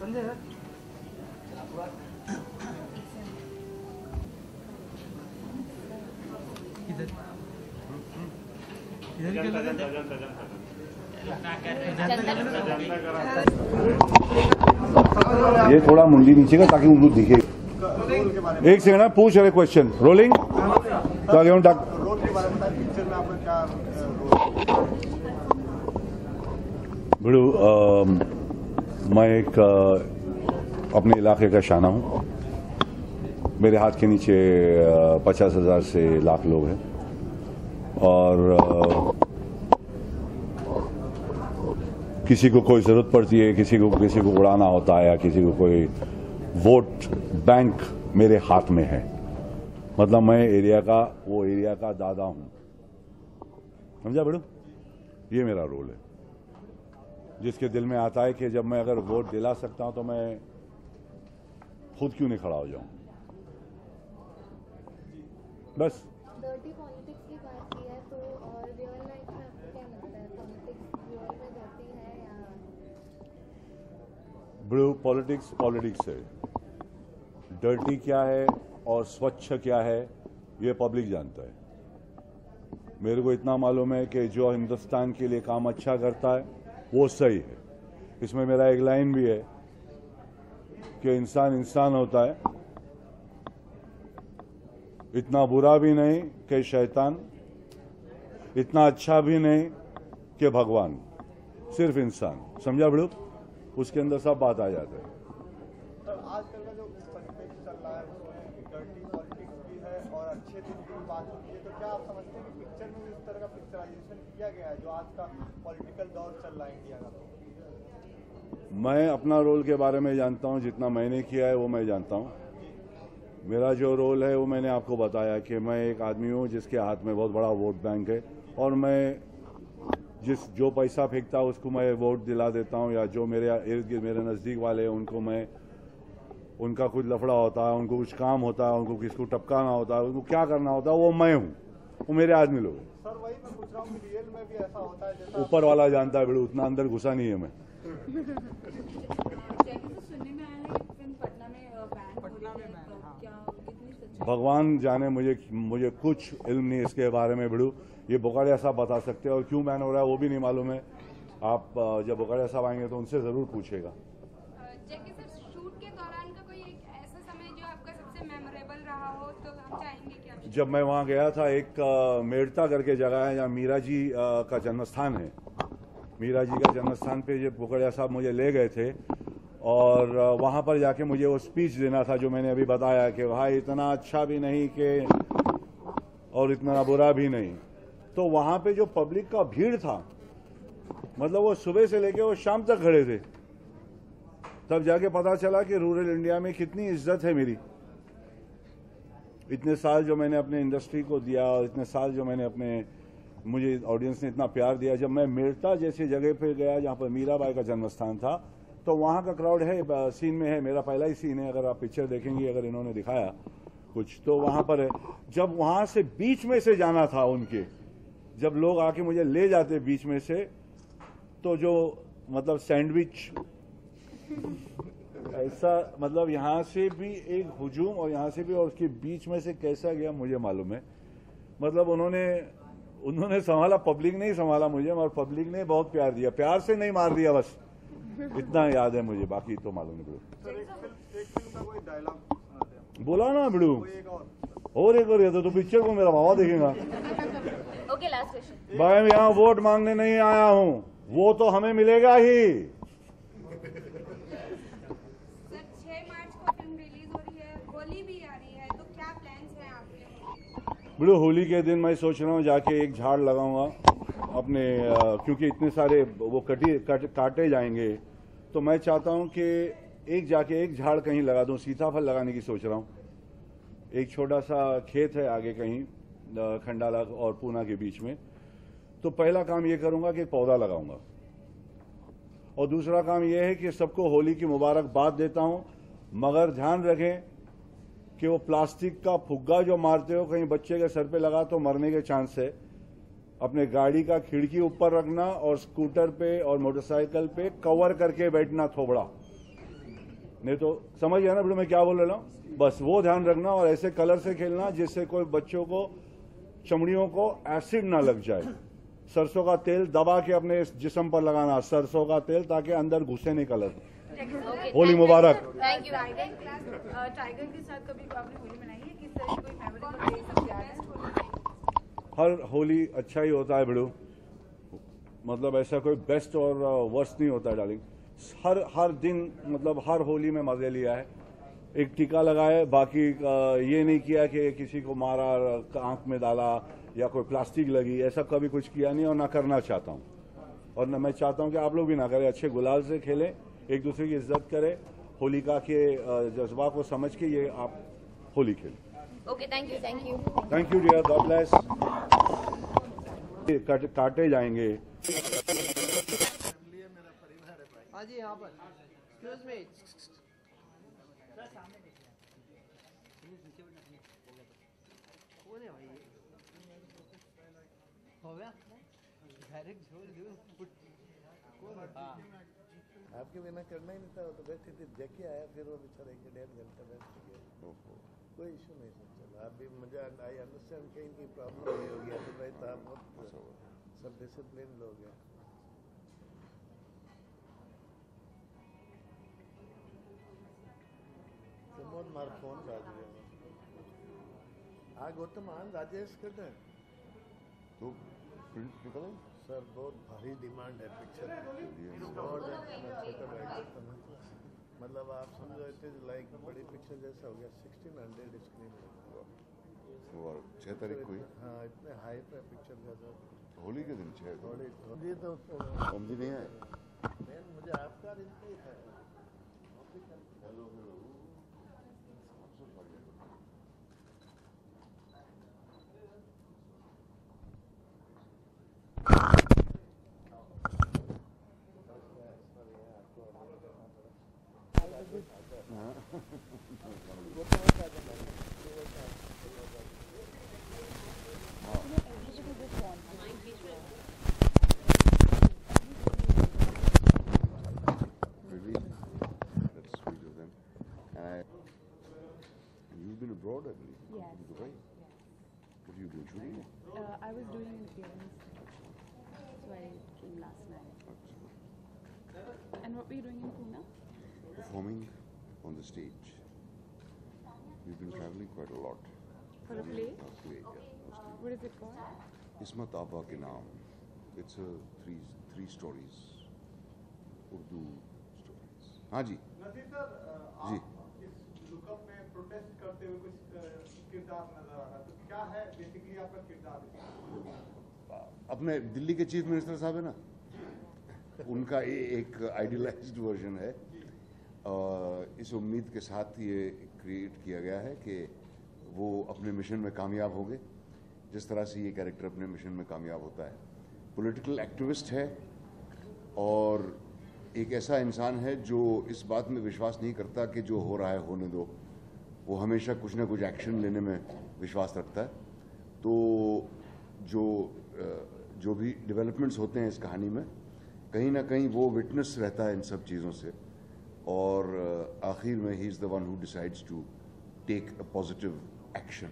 ये थोड़ा मुंडी नीचे का ताकि उनको दिखे। एक सेकंड पूछ रहे क्वेश्चन रोलिंग तो आगे उन बड़ू मैं एक अपने इलाके का शाना हूं। मेरे हाथ के नीचे 50,000 से लाख लोग हैं और किसी को कोई जरूरत पड़ती है, किसी को उड़ाना होता है या किसी को कोई वोट बैंक मेरे हाथ में है। मतलब मैं एरिया का दादा हूं, समझा बड़ू? ये मेरा रोल है। जिसके दिल में आता है कि जब मैं अगर वोट दिला सकता हूं तो मैं खुद क्यों नहीं खड़ा हो जाऊं, बस। डर्टी पॉलिटिक्स की बात की है तो रियल लाइफ में आपको क्या लगता है, पॉलिटिक्स रियल में डर्टी है या? ब्लू पॉलिटिक्स है। डर्टी क्या है और स्वच्छ क्या है ये पब्लिक जानता है। मेरे को इतना मालूम है कि जो हिंदुस्तान के लिए काम अच्छा करता है वो सही है। इसमें मेरा एक लाइन भी है कि इंसान इंसान होता है, इतना बुरा भी नहीं कि शैतान, इतना अच्छा भी नहीं कि भगवान, सिर्फ इंसान। समझा बड़ू? उसके अंदर सब बात आ जाता है। सर आजकल का जो पॉलिटिक्स चल रहा है उसमें डर्टी पॉलिटिक्स भी है और अच्छे दिन की बात होती है, तो क्या आप समझते हैं कि पिक्चर में भी इस तरह का पिक्चराइजेशन किया गया है जो आज का पॉलिटिकल दौर चल रहा है इंडिया का? मैं अपना रोल के बारे में जानता हूं, जितना मैंने किया है वो मैं जानता हूं। मेरा जो रोल है वो मैंने आपको बताया कि मैं एक आदमी हूं जिसके हाथ में बहुत बड़ा वोट बैंक है और मैं जो पैसा फेंकता है उसको मैं वोट दिला देता हूं, या जो मेरे इर्द गिर्द मेरे नज़दीक वाले हैं उनको मैं, उनका कुछ लफड़ा होता है, उनको कुछ काम होता है, उनको किसको टपकाना होता है, उनको क्या करना होता है, वो मैं हूं, वो मेरे आदमी लोग हैं। सर वही मैं पूछ रहा हूँ कि रियल में भी ऐसा होता है जैसा ऊपर वाला जानता है, बड़ू उतना अंदर घुसा नहीं है मैं। भगवान जाने, मुझे कुछ इल्म नहीं इसके बारे में बड़ू। ये बोकाड़िया साहब बता सकते हैं और क्यों बैन हो रहा है वो भी नहीं मालूम है। आप जब बोकाड़िया साहब आएंगे तो उनसे जरूर पूछेगा। जैकी सर, शूट के दौरान का कोई एक ऐसा समय जो आपका सबसे मेमोरेबल रहा हो तो हम चाहेंगे कि आप? जब मैं वहां गया था, एक मेड़ता करके जगह है जहाँ मीरा जी का जन्मस्थान है। मीरा जी का जन्मस्थान पे जब बोकाड़िया साहब मुझे ले गए थे और वहां पर जाके मुझे वो स्पीच देना था जो मैंने अभी बताया कि भाई इतना अच्छा भी नहीं कि और इतना बुरा भी नहीं। तो वहां पे जो पब्लिक का भीड़ था, मतलब वो सुबह से लेके वो शाम तक खड़े थे, तब जाके पता चला कि रूरल इंडिया में कितनी इज्जत है मेरी। इतने साल जो मैंने अपने इंडस्ट्री को दिया और इतने साल जो मैंने मुझे ऑडियंस ने इतना प्यार दिया। जब मैं मेड़ता जैसी जगह पे गया जहां पर मीराबाई का जन्मस्थान था, तो वहां का क्राउड है, सीन में है, मेरा पहला ही सीन है, अगर आप पिक्चर देखेंगे, अगर इन्होंने दिखाया कुछ तो वहां पर है। जब वहां से बीच में से जाना था उनके, जब लोग आके मुझे ले जाते बीच में से, तो जो मतलब सैंडविच ऐसा, मतलब यहां से भी एक हुजूम और यहां से भी, और उसके बीच में से कैसा गया मुझे मालूम है। मतलब उन्होंने संभाला, पब्लिक ने ही संभाला मुझे, और पब्लिक ने बहुत प्यार दिया, प्यार से नहीं मार दिया, बस इतना याद है मुझे, बाकी तो मालूम नहीं। सर एक फिल्म का कोई डायलॉग सुनाते हैं? बोला ना बिड़ू, और एक और तो पिक्चर को मेरा भावा देखेगा। Okay, last question. भाई मैं यहाँ वोट मांगने नहीं आया हूँ, वो तो हमें मिलेगा ही। सर 6 मार्च को फिल्म रिलीज हो रही है, होली भी आ रही है, तो क्या प्लान्स हैं आपके? बिड़ू होली के दिन मैं सोच रहा हूँ जाके एक झाड़ लगाऊंगा अपने, क्योंकि इतने सारे वो काटे जाएंगे, तो मैं चाहता हूं कि एक झाड़ कहीं लगा दूं। सीताफल लगाने की सोच रहा हूं। एक छोटा सा खेत है आगे कहीं खंडाला और पूना के बीच में, तो पहला काम ये करूंगा कि पौधा लगाऊंगा, और दूसरा काम यह है कि सबको होली की मुबारकबाद देता हूं। मगर ध्यान रखें कि वो प्लास्टिक का फुग्गा जो मारते हो, कहीं बच्चे के सर पे लगा तो मरने के चांस है। अपने गाड़ी का खिड़की ऊपर रखना और स्कूटर पे और मोटरसाइकिल पे कवर करके बैठना थोबड़ा। नहीं तो समझ गया ना बेटा मैं क्या बोल रहा हूँ। बस वो ध्यान रखना और ऐसे कलर से खेलना जिससे कोई बच्चों को चमड़ियों को एसिड ना लग जाए। सरसों का तेल दबा के अपने इस जिस्म पर लगाना, सरसों का तेल, ताकि अंदर घुसे नहीं colour. Holi Mubarak. Thank you. Tiger के साथ कभी आपने होली मनाई है? किस तरह की कोई मेमोरेबल डे सब याद है? हर होली अच्छा ही होता है बेड़ू, मतलब ऐसा कोई बेस्ट और वर्स्ट नहीं होता है डार्लिंग। हर दिन मतलब हर होली में मजे लिया है। एक टीका लगाए, बाकी ये नहीं किया कि किसी को मारा, आंख में डाला या कोई प्लास्टिक लगी, ऐसा कभी कुछ किया नहीं और ना करना चाहता हूँ। और ना मैं चाहता हूँ कि आप लोग भी ना करें। अच्छे गुलाल से खेलें, एक दूसरे की इज्जत करें, होलिका के जज्बा को समझ के ये आप होली खेलें। Okay, thank you. Thank you dear, God bless. काटे जाएंगे। हाँ जी, यहाँ पर एक्सक्यूज मी। कौन है भाई? हो गया डायरेक्ट झोल दूँ। कौन है? आपके बिना करना ही नहीं था। वो तो बैठी थी, देखे आया, फिर वो बेचारा 1.5 घंटा बैठ गया। कोई इशू नहीं सर। चलो आप भी मुझे आई अंडरस्टैंड कि इनकी प्रॉब्लम नहीं होगी, अदरवाइज तो आप बहुत सब डिसिप्लिन लोग हैं। प्रमोद मार फोन कर दिया गौतम आनंद राजेश करते हैं तो प्रिंट निकला सर। बहुत भारी डिमांड है पिक्चर और छोटा बैठ मतलब आप समझो इट इज लाइक बड़ी पिक्चर जैसा हो गया। 1600 स्क्रीन और 6 तारीख को ही। हाँ, इतने हाइप है पिक्चर का सर। होली के दिन 6 होली तो समझी नहीं है। मुझे आपका रिश्ता ही था। Hello hello abroad, I believe. Yes. In Dubai. What are you doing? Shooting? I was doing an appearance, so I came last night. And what were you doing in Pune? Performing on the stage. We've been traveling quite a lot. For a play? A play, yeah. Mostly. What is it called? Ismat Aba Ke Naam. It's a three stories. Urdu stories. हाँ जी. नजीर sir, जी. आप इस lookup में protest करते हुए कुछ किरदार नजर आ रहा है, तो क्या है बेसिकली आपका किरदार? अपने दिल्ली के चीफ मिनिस्टर साहब है ना, उनका एक आइडियलाइज्ड वर्जन है। इस उम्मीद के साथ ये क्रिएट किया गया है कि वो अपने मिशन में कामयाब होंगे, जिस तरह से ये कैरेक्टर अपने मिशन में कामयाब होता है। पॉलिटिकल एक्टिविस्ट है और एक ऐसा इंसान है जो इस बात में विश्वास नहीं करता कि जो हो रहा है होने दो। वो हमेशा कुछ ना कुछ एक्शन लेने में विश्वास रखता है। तो जो भी डेवलपमेंट्स होते हैं इस कहानी में, कहीं ना कहीं वो विटनेस रहता है इन सब चीज़ों से, और आखिर में he is the one who decides to take a positive action.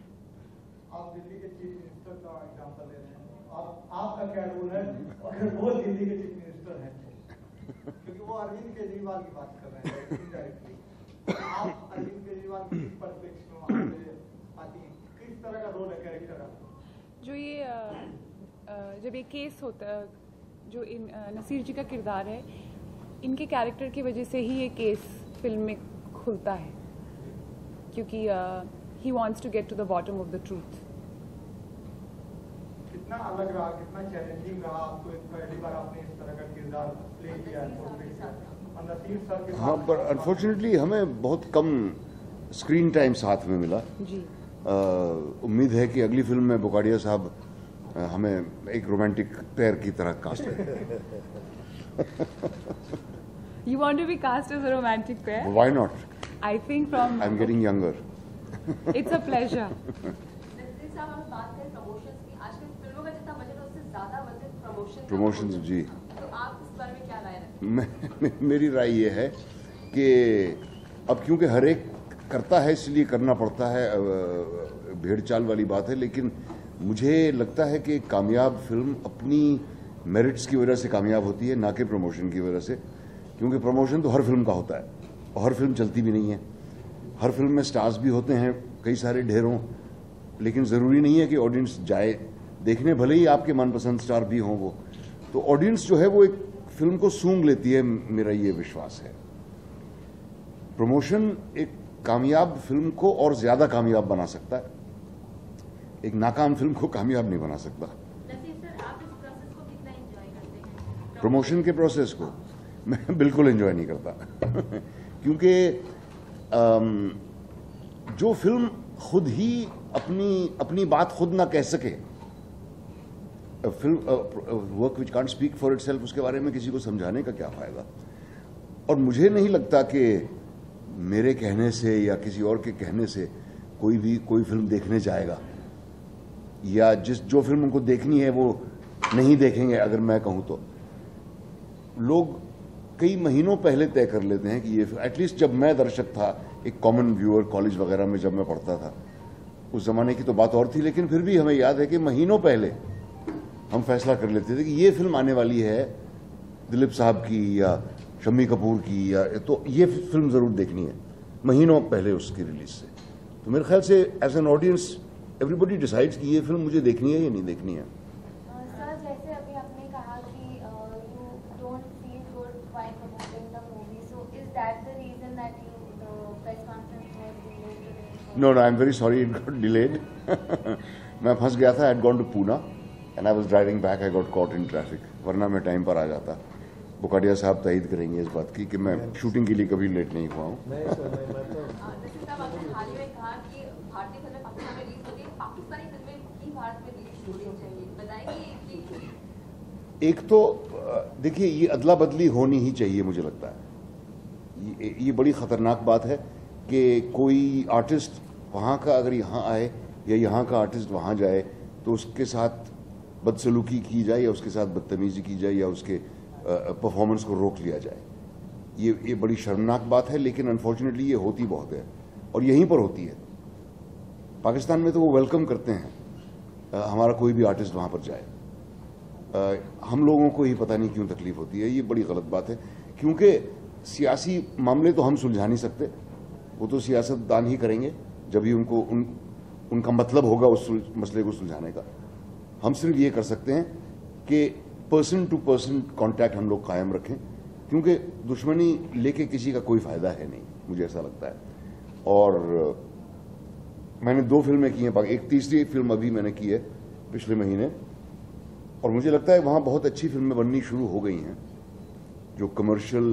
आप दिल्ली के चीफ मिनिस्टर का एग्जांपल ले रहे हैं, आपका क्या रोल है अगर वो दिल्ली के चीफ मिनिस्टर हैं? क्योंकि वो अरविंद केजरीवाल की बात कर रहे हैं इनडायरेक्टली। आप अरविंद केजरीवाल की पर्सपेक्टिव में वहाँ पे आती हैं, किस तरह का रोल है कैरेक्टर आपका? जो ये जब ये केस होता है, जो इन नसीर जी का किरदार है, इनके कैरेक्टर की वजह से ही ये केस फिल्म में खुलता है, क्योंकि he wants to get to the bottom of the truth. कितना अलग रहा, कितना चैलेंजिंग रहा आपको? पहली बार आपने इस तरह का किरदार प्ले किया है और नसीर सर के साथ। हाँ, पर अनफॉर्चुनेटली हमें बहुत कम स्क्रीन टाइम साथ में मिला। जी। उम्मीद है कि अगली फिल्म में बुकाडिया साहब हमें एक रोमांटिक पेयर की तरह कास्ट करें। You want to be cast as a romantic pair? Why not? I think from I'm getting younger. It's a pleasure. नज़ीर साहब, हम बात करें प्रमोशंस की। आजकल फिल्मों का जितना बजट है उससे ज़्यादा बजट प्रमोशंस जी। तो आप इस बारे में क्या राय रखते हैं? मेरी राय ये है कि अब क्योंकि हर एक करता है इसलिए करना पड़ता है, भेड़ चाल वाली बात है, लेकिन मुझे लगता है कि कामयाब फिल्म अपनी मेरिट्स की वजह से कामयाब होती है, ना कि प्रमोशन की वजह से, क्योंकि प्रमोशन तो हर फिल्म का होता है और हर फिल्म चलती भी नहीं है। हर फिल्म में स्टार्स भी होते हैं कई सारे ढेरों, लेकिन ज़रूरी नहीं है कि ऑडियंस जाए देखने, भले ही आपके मनपसंद स्टार भी हों वो। तो ऑडियंस जो है वो एक फिल्म को सूंघ लेती है, मेरा ये विश्वास है। प्रमोशन एक कामयाब फिल्म को और ज़्यादा कामयाब बना सकता है, एक नाकाम फिल्म को कामयाब नहीं बना सकता। प्रमोशन के प्रोसेस को मैं बिल्कुल एंजॉय नहीं करता क्योंकि जो फिल्म खुद ही अपनी बात खुद ना कह सके, film work which can't speak for itself, उसके बारे में किसी को समझाने का क्या फायदा। और मुझे नहीं लगता कि मेरे कहने से या किसी और के कहने से कोई फिल्म देखने जाएगा, या जो फिल्म उनको देखनी है वो नहीं देखेंगे। अगर मैं कहूं तो लोग कई महीनों पहले तय कर लेते हैं कि ये, एटलीस्ट जब मैं दर्शक था, एक कॉमन व्यूअर कॉलेज वगैरह में जब मैं पढ़ता था, उस जमाने की तो बात और थी, लेकिन फिर भी हमें याद है कि महीनों पहले हम फैसला कर लेते थे कि ये फिल्म आने वाली है दिलीप साहब की या शम्मी कपूर की, या तो ये फिल्म जरूर देखनी है महीनों पहले उसकी रिलीज से। तो मेरे ख्याल से as an audience everybody decides कि ये फिल्म मुझे देखनी है या नहीं देखनी है। सर, जैसे अभी आपने कहा कि you don't feel good while promoting the movie, so is that the reason that you press conference was delayed? No, I am very sorry, it got delayed. मैं फंस गया था, I had gone to Poona and I was driving back, I got caught in traffic, वरना मैं time पर आ जाता। बुकाडिया साहब तायद करेंगे इस बात की कि मैं शूटिंग के लिए कभी लेट नहीं हुआ हूँ। एक तो देखिए, ये अदला बदली होनी ही चाहिए, मुझे लगता है ये बड़ी ख़तरनाक बात है कि कोई आर्टिस्ट वहाँ का अगर यहाँ आए या यहाँ का आर्टिस्ट वहाँ जाए तो उसके साथ बदसलूकी की जाए या उसके साथ बदतमीजी की जाए या उसके परफॉर्मेंस को रोक लिया जाए। ये बड़ी शर्मनाक बात है, लेकिन अनफॉर्चुनेटली ये होती बहुत है और यहीं पर होती है। पाकिस्तान में तो वो वेलकम करते हैं हमारा कोई भी आर्टिस्ट वहाँ पर जाए, हम लोगों को ही पता नहीं क्यों तकलीफ होती है। ये बड़ी गलत बात है, क्योंकि सियासी मामले तो हम सुलझा नहीं सकते, वो तो सियासतदान ही करेंगे जब भी उनका मतलब होगा उस मसले को सुलझाने का। हम सिर्फ ये कर सकते हैं कि पर्सन टू पर्सन कांटेक्ट हम लोग कायम रखें, क्योंकि दुश्मनी लेके किसी का कोई फायदा है नहीं, मुझे ऐसा लगता है। और मैंने 2 फिल्में की हैं, एक तीसरी फिल्म अभी मैंने की है पिछले महीने, और मुझे लगता है वहाँ बहुत अच्छी फिल्में बननी शुरू हो गई हैं। जो कमर्शियल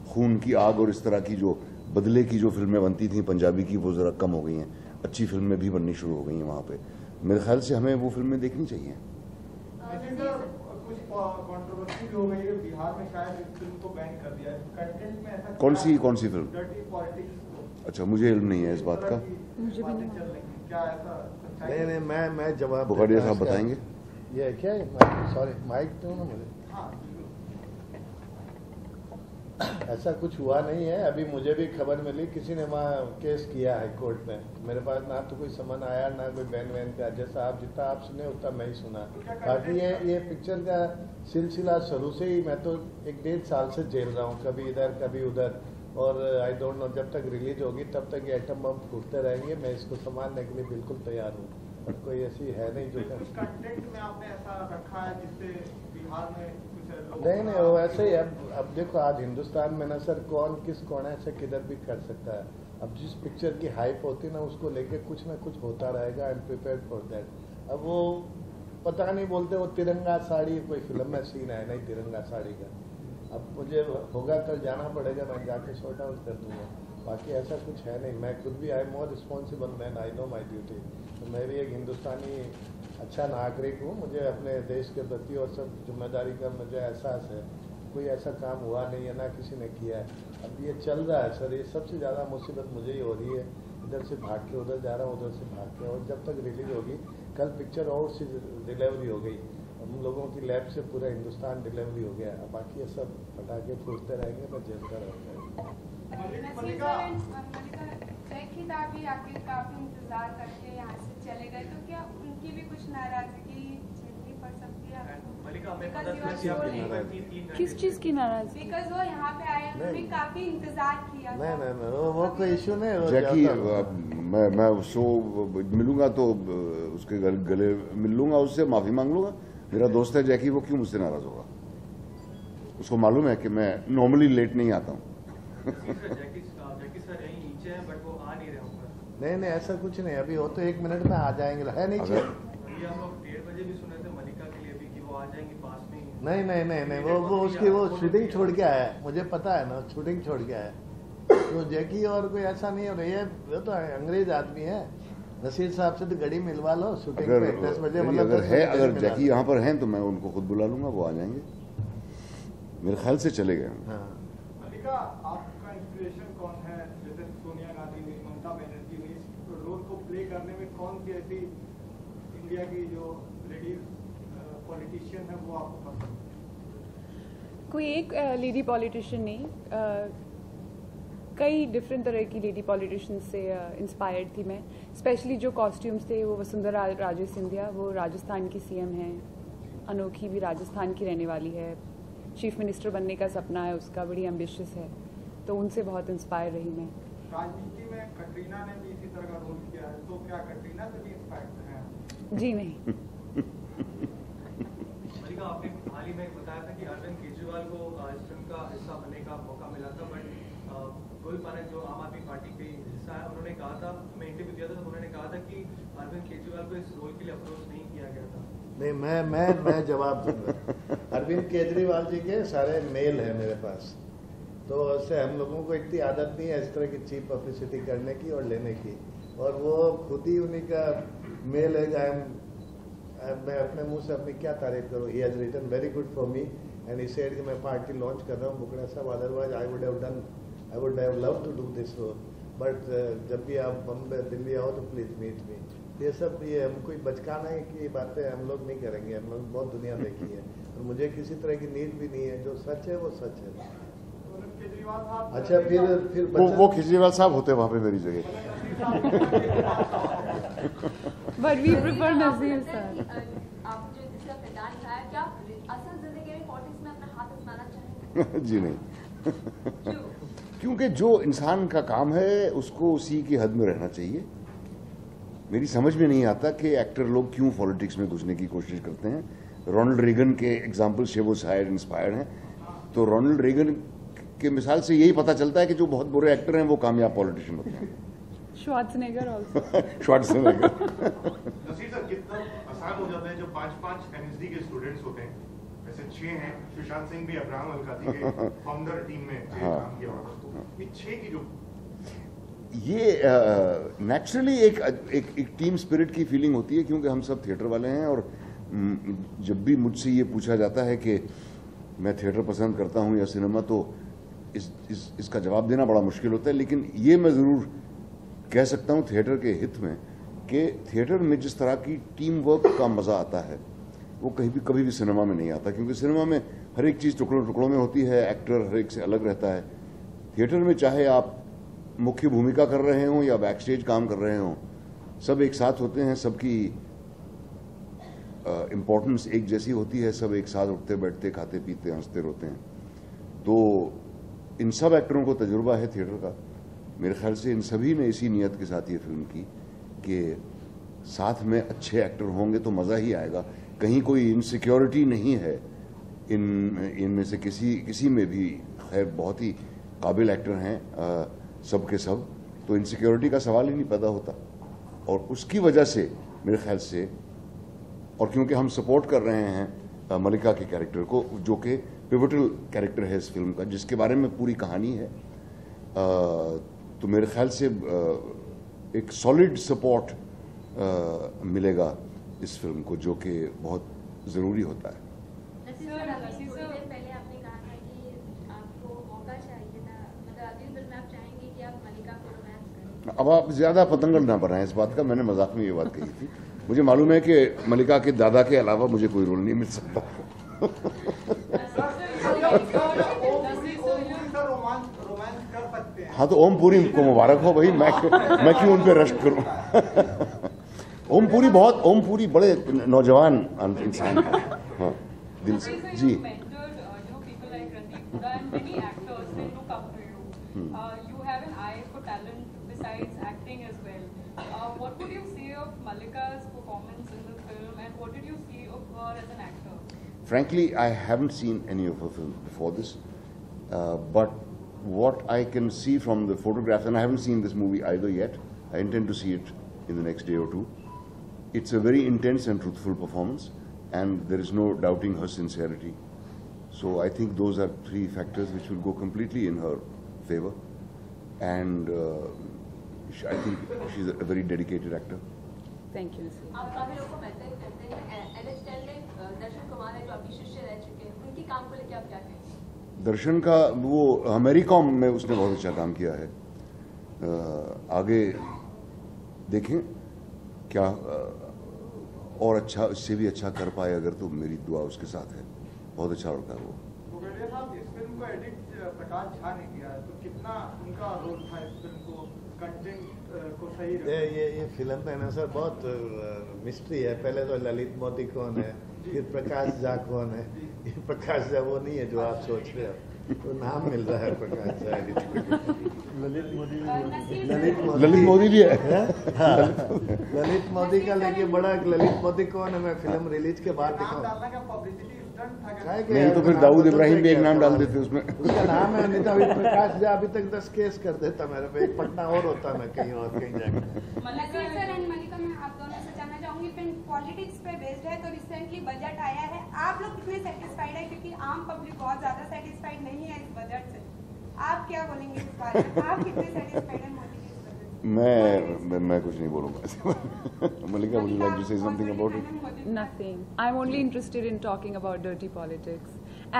खून की आग और इस तरह की जो बदले की जो फिल्में बनती थी पंजाबी की, वो ज़रा कम हो गई हैं, अच्छी फिल्में भी बननी शुरू हो गई हैं वहाँ पे। मेरे ख्याल से हमें वो फिल्में देखनी चाहिए। कुछ कंट्रोवर्सी भी हो गई है, बिहार में शायद इस फिल्म को बैन कर दिया है। कंटेंट में ऐसा कौन सी फिल्म? Dirty politics. अच्छा, मुझे इल्म नहीं है इस बात का। मुझे भी नहीं। क्या ऐसा? नहीं, मैं जवाब बुखारिया साहब बताएंगे। ये क्या है? सॉरी, माइक दो ना मुझे। ऐसा कुछ हुआ नहीं है। अभी मुझे भी खबर मिली, किसी ने वहाँ केस किया है कोर्ट में। मेरे पास ना तो कोई समन आया ना कोई बैन वैन का। जैसा आप जितना आप सुने उतना मैं ही सुना। बाकी ये पिक्चर का सिलसिला शुरू से ही, मैं तो 1-1.5 साल से झेल रहा हूँ, कभी इधर कभी उधर। और आई डोंट नो, जब तक रिलीज होगी तब तक ये एटम बम फूटते रहेंगे। मैं इसको संभालने के लिए बिल्कुल तैयार हूँ। और कोई ऐसी है नहीं जो कंटेंट में आपने ऐसा रखा है जिससे बिहार में नहीं, वो ऐसे ही। अब देखो, आज हिंदुस्तान में ना सर कौन किस कोने से किधर भी कर सकता है। अब जिस पिक्चर की हाइप होती है ना, उसको लेके कुछ ना कुछ होता रहेगा। I am prepared for that. अब वो पता नहीं बोलते वो तिरंगा साड़ी, कोई फिल्म में सीन है नहीं तिरंगा साड़ी का। अब मुझे होगा कल जाना पड़ेगा, मैं जाके सॉर्ट आउट कर दूंगा। बाकी ऐसा कुछ है नहीं। मैं खुद भी I am more responsible man, I know my duty. तो मैं भी एक हिंदुस्तानी अच्छा नागरिक हूँ। मुझे अपने देश के प्रति और सब जिम्मेदारी का मुझे एहसास है। कोई ऐसा काम हुआ नहीं है, ना किसी ने किया है। अब ये चल रहा है सर, ये सबसे ज़्यादा मुसीबत मुझे ही हो रही है। इधर से भाग के उधर जा रहा हूँ, उधर से भाग के। और जब तक रिलीज होगी, कल पिक्चर और सी डिलीवरी हो गई, हम लोगों की लैब से पूरा हिंदुस्तान डिलीवरी हो गया। बाकी ये सब पटाखे फूटते रहेंगे, मैं झेलता रहूँगा। मलिका जैकी दा भी आखिर काफी इंतजार करके यहाँ से चले गए, तो क्या उनकी भी कुछ नाराजगी झेलनी पड़ सकती है आपको? किस चीज की नाराजगी? बिकॉज वो यहाँ पे आए, उन्होंने काफी इंतजार किया। नहीं वो कोई इशू नहीं। वो जैकी जाता है। मैं उसको मिलूंगा तो उसके गले मिल लूंगा, उससे माफी मांग लूंगा। मेरा दोस्त है जैकी, वो क्यों मुझसे नाराज होगा? उसको मालूम है कि मैं नॉर्मली लेट नहीं आता हूँ। नहीं ऐसा कुछ नहीं, अभी हो तो 1 मिनट में आ जाएंगे, है नीचे। हम लोग 1:30 बजे भी सुने थे मलिका के लिए भी कि वो आ जाएंगे पास में ही। नहीं वो उसकी वो शूटिंग छोड़ के आया है, मुझे पता है ना, शूटिंग छोड़ के आया है। तो जैकी और कोई ऐसा नहीं हो रही है, वो तो अंग्रेज आदमी है। नसीर साहब से तो घड़ी मिलवा लो शूटिंग पे 10 बजे, मतलब अगर जैकी यहाँ पर हैं तो मैं उनको खुद बुला लूंगा, वो आ जाएंगे। मेरे ख्याल से चले गए। मलिका, आपका इंस्पिरेशन कौन है? जैसे सोनिया गांधी हुई, ममता बनर्जी हुई, इस रोल को प्ले करने में कौन सी ऐसी इंडिया की जो लेडीज पॉलिटिशियन है वो आपको पसंद है? कोई एक लेडी पॉलिटिशियन नहीं, कई डिफरेंट तरह की लेडी पॉलिटिशियन से इंस्पायर्ड थी मैं। स्पेशली जो कॉस्ट्यूम्स थे, वो वसुंधरा राजे सिंधिया, वो राजस्थान की सीएम हैं, अनोखी भी राजस्थान की रहने वाली है, चीफ मिनिस्टर बनने का सपना है उसका, बड़ी एम्बिशियस है, तो उनसे बहुत इंस्पायर रही मैं। राजनीति में कटरीना ने भी इसी तरह का रोल किया है, तो क्या कटरीना से भी इंस्पायर्ड हैं? जी नहीं। मलिका, आपने हाल ही में बताया था कि अरविंद केजरीवाल को इस फिल्म का हिस्सा बनने का मौका मिला था, बट गोविंद पाठक जो आम आदमी पार्टी के हिस्सा है, उन्होंने कहा था, मैं इंटरव्यू दिया था तो उन्होंने कहा था कि अरविंद केजरीवाल को इस रोल के लिए अप्रोच नहीं किया गया था। नहीं, मैं जवाब दूंगा। अरविंद केजरीवाल जी के सारे मेल है मेरे पास, तो उससे हम लोगों को इतनी आदत नहीं है इस तरह की चीप पब्लिसिटी करने की और लेने की, और वो खुद ही उन्हीं का मेल है। मैं अपने मुंह से अपनी क्या तारीफ करूं? He has written very good for me and he said कि मैं पार्टी लॉन्च कर रहा हूं बुकड़ा साहब, otherwise I would have love to do this role, but जब भी आप बम्बई दिल्ली आओ तो प्लीज मीट मी। ये सब ये हम कोई बचकाना है कि बातें हम लोग नहीं करेंगे, हम लोग बहुत दुनिया देखी है और मुझे किसी तरह की नीड भी नहीं है। जो सच है वो सच है। अच्छा, फिर वो केजरीवाल साहब होते वहां पे मेरी जगह। बट वी प्रेफर नसीर साहब। आप जो जिसका किरदार निभाया, क्या असल जिंदगी में पॉलिटिक्स में अपना हाथ आजमाना चाहेंगे? जी नहीं। क्योंकि जो इंसान का काम है उसको उसी की हद में रहना चाहिए। मेरी समझ में नहीं आता कि एक्टर लोग क्यों पॉलिटिक्स में घुसने की कोशिश करते हैं। रोनाल्ड रेगन के एग्जाम्पल से वो शायद इंस्पायर्ड हैं, तो रोनाल्ड रेगन के मिसाल से यही पता चलता है कि जो बहुत बुरे एक्टर हैं वो कामयाब पॉलिटिशियन होते हैं। Schwarzenegger also. Schwarzenegger. Naseer sir, कितना आसान हो जाता है जब 5-5 एनएसडी के स्टूडेंट्स होते हैं, वैसे 6 हैं, सुशांत सिंह भी अब्राहम अलकाजी के फाउंडर टीम में काम किया हुआ, तो ये 6 की जो ये नेचुरली एक टीम स्पिरिट की फीलिंग होती है, क्योंकि हम सब थिएटर वाले हैं। और जब भी मुझसे ये पूछा जाता है कि मैं थिएटर पसंद करता हूं या सिनेमा, तो इसका जवाब देना बड़ा मुश्किल होता है। लेकिन ये मैं ज़रूर कह सकता हूं थिएटर के हित में कि थिएटर में जिस तरह की टीम वर्क का मज़ा आता है वो कभी भी सिनेमा में नहीं आता, क्योंकि सिनेमा में हर एक चीज़ टुकड़ों टुकड़ों में होती है, एक्टर हर एक से अलग रहता है। थिएटर में चाहे आप मुख्य भूमिका कर रहे हों या बैक स्टेज काम कर रहे हों, सब एक साथ होते हैं, सबकी इम्पोर्टेंस एक जैसी होती है, सब एक साथ उठते बैठते खाते पीते हंसते रोते हैं। तो इन सब एक्टरों को तजुर्बा है थिएटर का। मेरे ख्याल से इन सभी ने इसी नीयत के साथ ये फिल्म की कि साथ में अच्छे एक्टर होंगे तो मज़ा ही आएगा। कहीं कोई इनसिक्योरिटी नहीं है इनमें से किसी में भी। खैर बहुत ही काबिल एक्टर हैं सब के सब, तो इनसिक्योरिटी का सवाल ही नहीं पैदा होता। और उसकी वजह से मेरे ख्याल से, और क्योंकि हम सपोर्ट कर रहे हैं मलिका के कैरेक्टर को, जो कि पिवटल कैरेक्टर है इस फिल्म का, जिसके बारे में पूरी कहानी है, तो मेरे ख्याल से एक सॉलिड सपोर्ट मिलेगा इस फिल्म को, जो कि बहुत ज़रूरी होता है। पहले आपने कहा था कि आपको मौका चाहिए था, मतलब अगली फिल्म में आप चाहेंगे कि आप मलिका को रोमांस करें। अब आप ज़्यादा पतंगड़ ना बनाएं इस बात का, मैंने मजाक में ये बात कही थी। मुझे मालूम है कि मलिका के दादा के अलावा मुझे कोई रोल नहीं मिल सकता। रोमांस का हाँ तो ओम पुरी को मुबारक हो भाई, मैं क्यों उन पे रश करूं। ओम पुरी बड़े नौजवान इंसान है, हाँ दिल से जी। Frankly, I haven't seen any of her films before this, but what I can see from the photographs, and I haven't seen this movie either yet, I intend to see it in the next day or two. It's a very intense and truthful performance, and there is no doubting her sincerity. So I think those are three factors which will go completely in her favor, and I think she's a very dedicated actor. Thank you. आप काफी लोगों को mention करते हैं, NH टेंडेंट दर्शन कुमार है जो आपके शिष्य रह चुके हैं, उनके काम को लेकर आप क्या कहेंगे? दर्शन का वो अमेरिकॉम में उसने बहुत अच्छा काम किया है, आगे देखें क्या और अच्छा, इससे भी अच्छा कर पाए अगर, तो मेरी दुआ उसके साथ है। बहुत अच्छा लड़का है वो। गोगड़िया साहब, इस फिल्म को एडिट प्रकाश झा ने किया है, तो कितना उनका रोल था इस फिल्म को कंटेंट को सही ये फिल्म है ना सर, बहुत मिस्ट्री है। पहले तो ललित मोदी कौन है, फिर प्रकाश झा कौन है। ये प्रकाश झा वो नहीं है जो आप सोच रहे हो, तो नाम मिल रहा है प्रकाश झा। ललित मोदी भी है। हाँ, ललित मोदी का लेके बड़ा ललित मोदी कौन है, मैं फिल्म रिलीज के बाद दिखाऊं। नहीं तो फिर दाऊद इब्राहिम भी एक नाम डाल देते उसमें। उसका नाम है, नहीं तो अभी प्रकाश झा अभी तक 10 केस कर देता मेरे पे, एक पटना और होता मैं कहीं और कहीं जाकर। नसीर सर एंड मलिका, मैं आप दोनों से जानना चाहूंगी, फिल्म पॉलिटिक्स पे बेस्ड है, तो रिसेंटली बजट आया है, आप लोग कितने सेटिस्फाइड है? क्योंकि आम पब्लिक बहुत ज्यादा सेटिस्फाइड नहीं है इस बजट से, आप क्या बोलेंगे इस बारे में? आप कितने सेटिस्फाइड है मोदी के इस बजट से? मैं कुछ नहीं बोलूंगा। Malika, would you like to say something about it? Nothing. I'm only interested in talking about dirty politics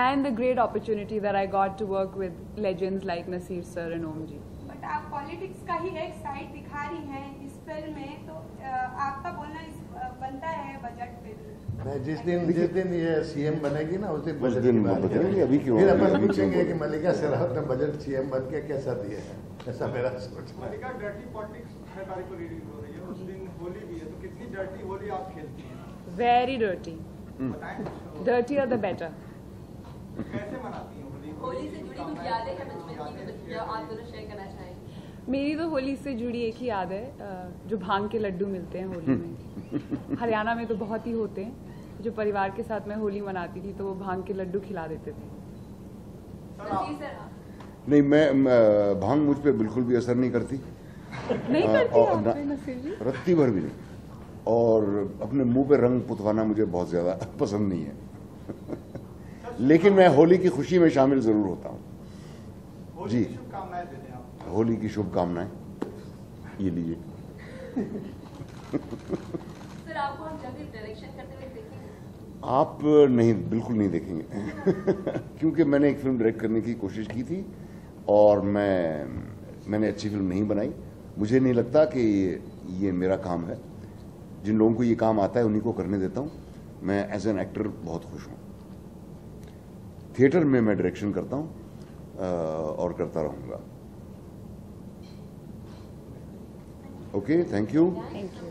and the great opportunity that I got to work with legends like Naseer sir and Om ji. But आप politics का ही एक side दिखा रही हैं इस film में, तो आपका बोलना बनता है बजट पे भी। मैं जिस दिन ये सीएम बनेगी ना, उस दिन बजट की बात बदलेंगे। करेंगे। अभी क्यों? फिर अपन पूछेंगे कि मलिका शेरावत ने बजट सीएम बन के कैसा दिया है, ऐसा मेरा सोच है। मलिका, डर्टी पॉलिटिक्स 6 तारीख को रिलीज हो रही है, उस दिन होली भी है, तो कितनी डर्टी होली आप खेलती हैं? Very dirty. बताएं। Dirtier the better. कैसे मनाती हैं होली? होली से जुड़ी कुछ यादें हैं बचपन की जो आप दोनों शेयर करना चाहेंगे? मेरी तो होली से जुड़ी एक ही याद है, जो भांग के लड्डू मिलते हैं होली में। हरियाणा में तो बहुत ही होते हैं। जो परिवार के साथ मैं होली मनाती थी तो वो भांग के लड्डू खिला देते थे। नसीर सर, नहीं, मैं भांग मुझ पे बिल्कुल भी असर नहीं करती। नहीं करती आप पे नसीर जी? रत्ती भर भी नहीं। और अपने मुंह पे रंग पुतवाना मुझे बहुत ज्यादा पसंद नहीं है। लेकिन मैं होली की खुशी में शामिल जरूर होता हूँ। जी, शुभकामनाएं देते हैं आप। होली की शुभकामनाएं ये लीजिए। सर आपको हम जल्दी डायरेक्शन करते हुए देखेंगे? आप नहीं, बिल्कुल नहीं देखेंगे। क्योंकि मैंने एक फिल्म डायरेक्ट करने की कोशिश की थी और मैंने अच्छी फिल्म नहीं बनाई। मुझे नहीं लगता कि ये मेरा काम है। जिन लोगों को ये काम आता है उन्हीं को करने देता हूँ। मैं एज एन एक्टर बहुत खुश हूँ। थिएटर में मैं डायरेक्शन करता हूँ और करता रहूँगा। Okay, thank you. Thank you.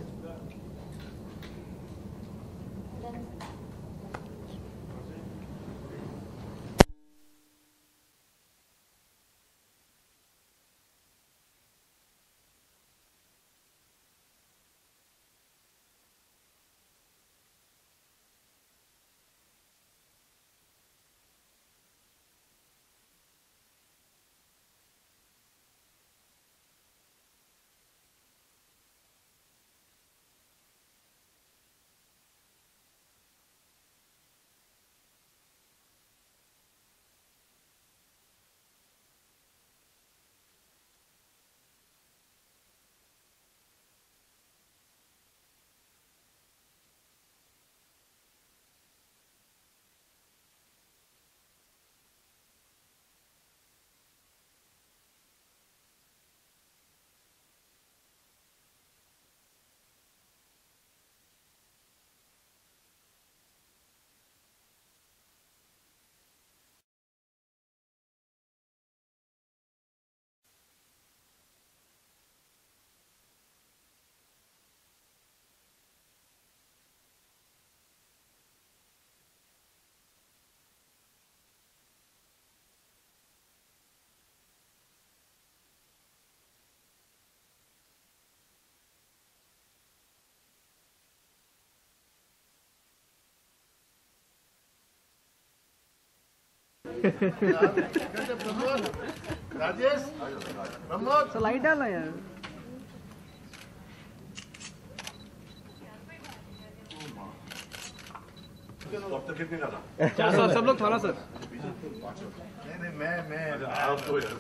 Pramod, Rajesh, Pramod, slide डालना यार। सब लोग थाना सर। नहीं मैं आप तो मेरा